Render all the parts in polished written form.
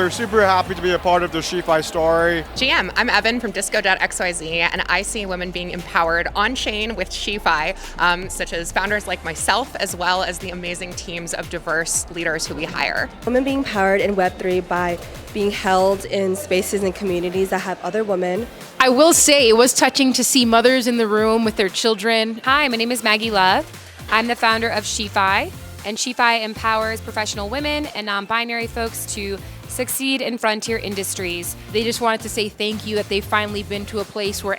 We're super happy to be a part of the SheFi story. GM, I'm Evan from Disco.xyz, and I see women being empowered on-chain with SheFi, such as founders like myself, as well as the amazing teams of diverse leaders who we hire. Women being empowered in Web3 by being held in spaces and communities that have other women. I will say it was touching to see mothers in the room with their children. Hi, my name is Maggie Love. I'm the founder of SheFi, and SheFi empowers professional women and non-binary folks to succeed in frontier industries. They just wanted to say thank you that they've finally been to a place where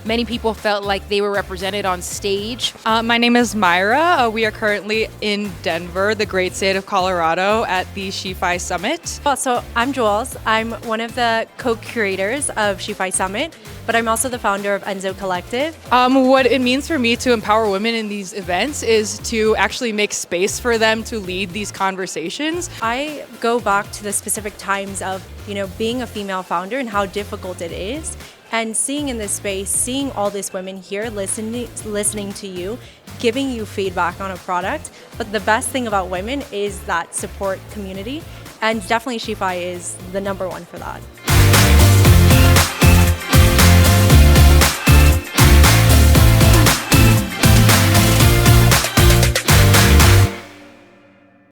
many people felt like they were represented on stage. My name is Myra. We are currently in Denver, the great state of Colorado, at the SheFi Summit. So I'm Jules. I'm one of the co-curators of SheFi Summit, but I'm also the founder of Enzo Collective. What it means for me to empower women in these events is to actually make space for them to lead these conversations. I go back to the specific times of, being a female founder and how difficult it is. And seeing in this space, seeing all these women here, listening to you, giving you feedback on a product. But the best thing about women is that support community. And definitely SheFi is the #1 for that.